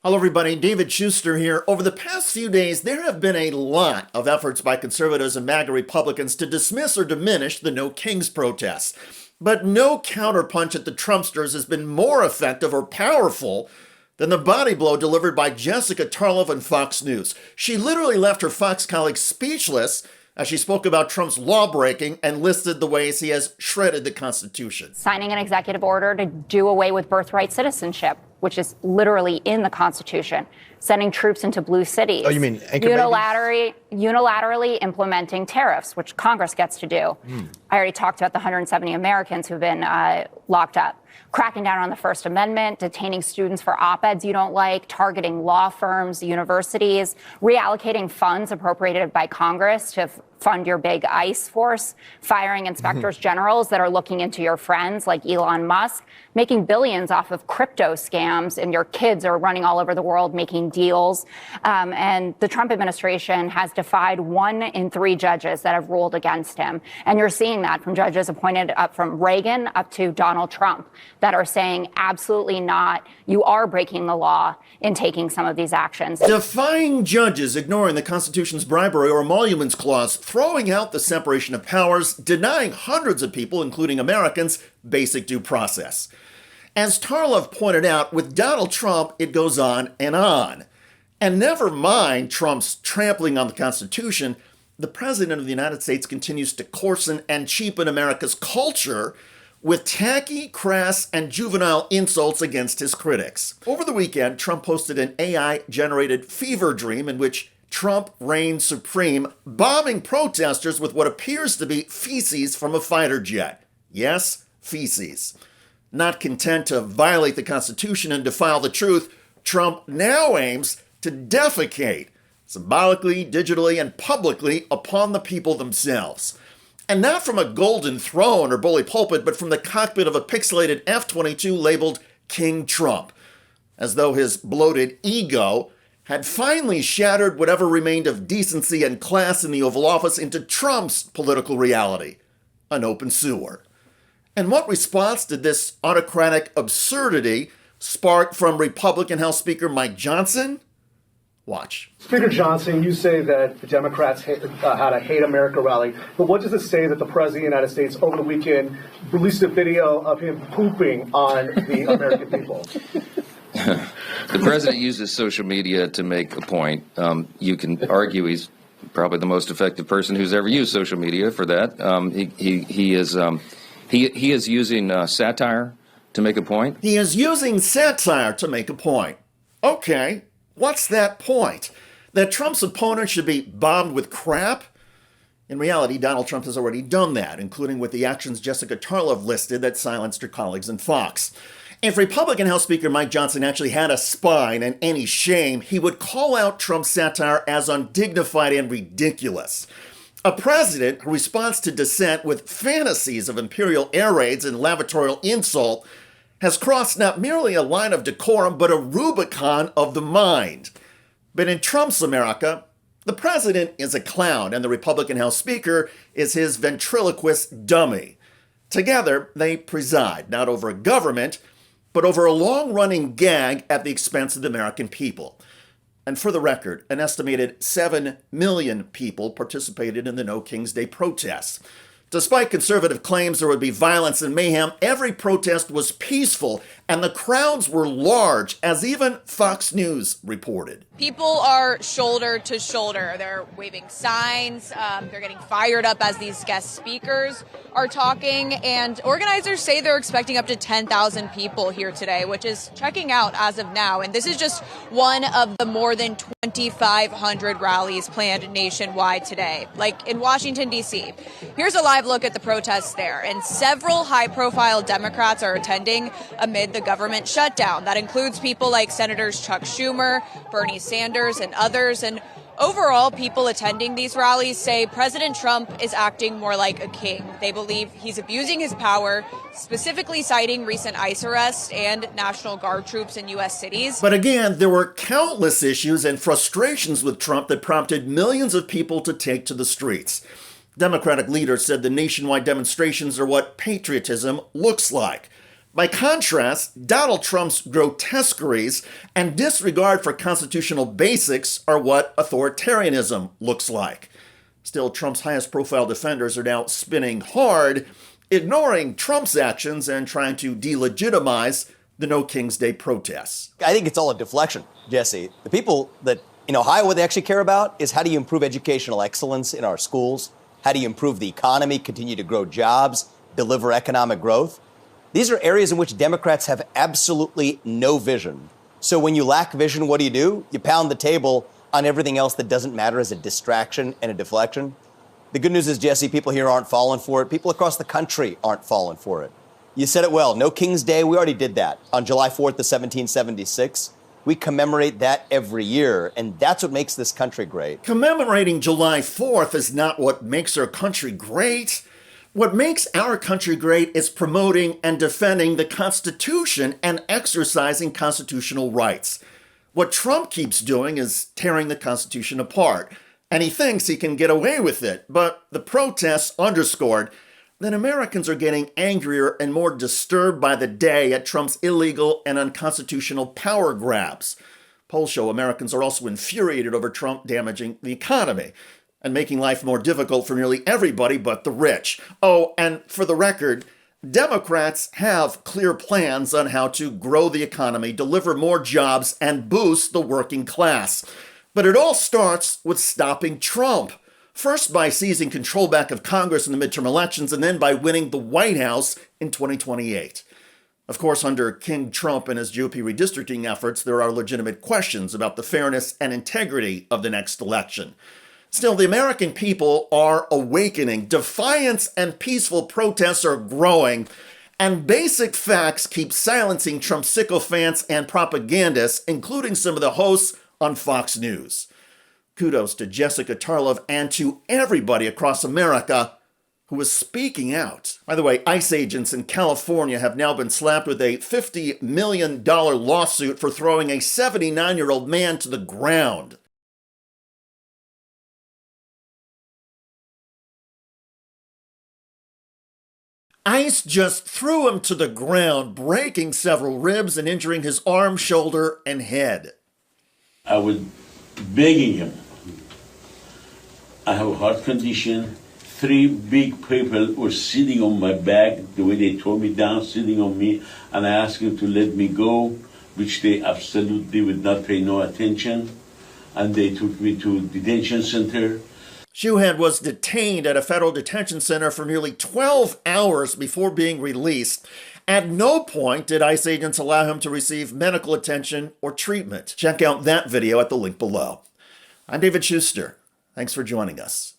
Hello, everybody. David Shuster here. Over the past few days, there have been a lot of efforts by conservatives and MAGA Republicans to dismiss or diminish the No Kings protests. But no counterpunch at the Trumpsters has been more effective or powerful than the body blow delivered by Jessica Tarlov on Fox News. She literally left her Fox colleagues speechless as she spoke about Trump's law-breaking and listed the ways he has shredded the Constitution. Signing an executive order to do away with birthright citizenship, which is literally in the Constitution, sending troops into blue cities. Oh, you mean anchor babies? Unilaterally implementing tariffs, which Congress gets to do. I already talked about the 170 Americans who've been locked up. Cracking down on the First Amendment, detaining students for op-eds you don't like, targeting law firms, universities, reallocating funds appropriated by Congress to fund your big ICE force, firing inspectors generals that are looking into your friends like Elon Musk, making billions off of crypto scams, and your kids are running all over the world making deals. And the Trump administration has defied 1 in 3 judges that have ruled against him. And you're seeing that from judges appointed up from Reagan up to Donald Trump that are saying absolutely not. You are breaking the law in taking some of these actions. Defying judges, ignoring the Constitution's bribery or emoluments clause, throwing out the separation of powers, denying hundreds of people, including Americans, basic due process. As Tarlov pointed out, with Donald Trump, it goes on and on. And never mind Trump's trampling on the Constitution, the President of the United States continues to coarsen and cheapen America's culture with tacky, crass, and juvenile insults against his critics. Over the weekend, Trump posted an AI-generated fever dream in which Trump reigned supreme, bombing protesters with what appears to be feces from a fighter jet. Yes, feces. Not content to violate the Constitution and defile the truth, Trump now aims to defecate, symbolically, digitally, and publicly, upon the people themselves. And not from a golden throne or bully pulpit, but from the cockpit of a pixelated F-22 labeled King Trump, as though his bloated ego had finally shattered whatever remained of decency and class in the Oval Office into Trump's political reality, an open sewer. And what response did this autocratic absurdity spark from Republican House Speaker Mike Johnson? Watch. Speaker Johnson, you say that the Democrats had a Hate America rally, but what does it say that the President of the United States over the weekend released a video of him pooping on the American people? The President uses social media to make a point. You can argue he's probably the most effective person who's ever used social media for that. He is using satire to make a point. He is using satire to make a point. Okay. What's that point? That Trump's opponent should be bombed with crap? In reality, Donald Trump has already done that, including with the actions Jessica Tarlov listed that silenced her colleagues in Fox. If Republican House Speaker Mike Johnson actually had a spine and any shame, he would call out Trump's satire as undignified and ridiculous. A president who responds to dissent with fantasies of imperial air raids and lavatorial insult has crossed not merely a line of decorum, but a Rubicon of the mind. But in Trump's America, the president is a clown, and the Republican House Speaker is his ventriloquist dummy. Together, they preside not over a government, but over a long-running gag at the expense of the American people. And for the record, an estimated 7 million people participated in the No Kings Day protests. Despite conservative claims there would be violence and mayhem, every protest was peaceful, and the crowds were large, as even Fox News reported. People are shoulder to shoulder. They're waving signs. They're getting fired up as these guest speakers are talking. And organizers say they're expecting up to 10,000 people here today, which is checking out as of now. And this is just one of the more than 2,500 rallies planned nationwide today, like in Washington, D.C. Here's a live look at the protests there. And several high-profile Democrats are attending amid the government shutdown. That includes people like Senators Chuck Schumer, Bernie Sanders, and others. And overall, people attending these rallies say President Trump is acting more like a king. They believe he's abusing his power, specifically citing recent ICE arrests and National Guard troops in U.S. cities. But again, there were countless issues and frustrations with Trump that prompted millions of people to take to the streets. Democratic leaders said the nationwide demonstrations are what patriotism looks like. By contrast, Donald Trump's grotesqueries and disregard for constitutional basics are what authoritarianism looks like. Still, Trump's highest profile defenders are now spinning hard, ignoring Trump's actions and trying to delegitimize the No King's Day protests. I think it's all a deflection, Jesse. The people that in Ohio, what they actually care about is how do you improve educational excellence in our schools? How do you improve the economy, continue to grow jobs, deliver economic growth? These are areas in which Democrats have absolutely no vision. So when you lack vision, what do? You pound the table on everything else that doesn't matter as a distraction and a deflection. The good news is, Jesse, people here aren't falling for it. People across the country aren't falling for it. You said it well. No King's Day, we already did that. On July 4th of 1776, we commemorate that every year, and that's what makes this country great. Commemorating July 4th is not what makes our country great. What makes our country great is promoting and defending the Constitution and exercising constitutional rights. What Trump keeps doing is tearing the Constitution apart, and he thinks he can get away with it. But the protests underscored that Americans are getting angrier and more disturbed by the day at Trump's illegal and unconstitutional power grabs. Polls show Americans are also infuriated over Trump damaging the economy and making life more difficult for nearly everybody but the rich. Oh, and for the record, Democrats have clear plans on how to grow the economy, deliver more jobs, and boost the working class. But it all starts with stopping Trump. First by seizing control back of Congress in the midterm elections, and then by winning the White House in 2028. Of course, under King Trump and his GOP redistricting efforts, there are legitimate questions about the fairness and integrity of the next election. Still, the American people are awakening. Defiance and peaceful protests are growing, and basic facts keep silencing Trump sycophants and propagandists, including some of the hosts on Fox News. Kudos to Jessica Tarlov and to everybody across America who is speaking out. By the way, ICE agents in California have now been slapped with a $50 million lawsuit for throwing a 79-year-old man to the ground. ICE just threw him to the ground, breaking several ribs and injuring his arm, shoulder, and head. I was begging him. I have a heart condition. 3 big people were sitting on my back, the way they tore me down, sitting on me, and I asked them to let me go, which they absolutely would not pay no attention. And they took me to detention center. Shoehead was detained at a federal detention center for nearly 12 hours before being released. At no point did ICE agents allow him to receive medical attention or treatment. Check out that video at the link below. I'm David Shuster. Thanks for joining us.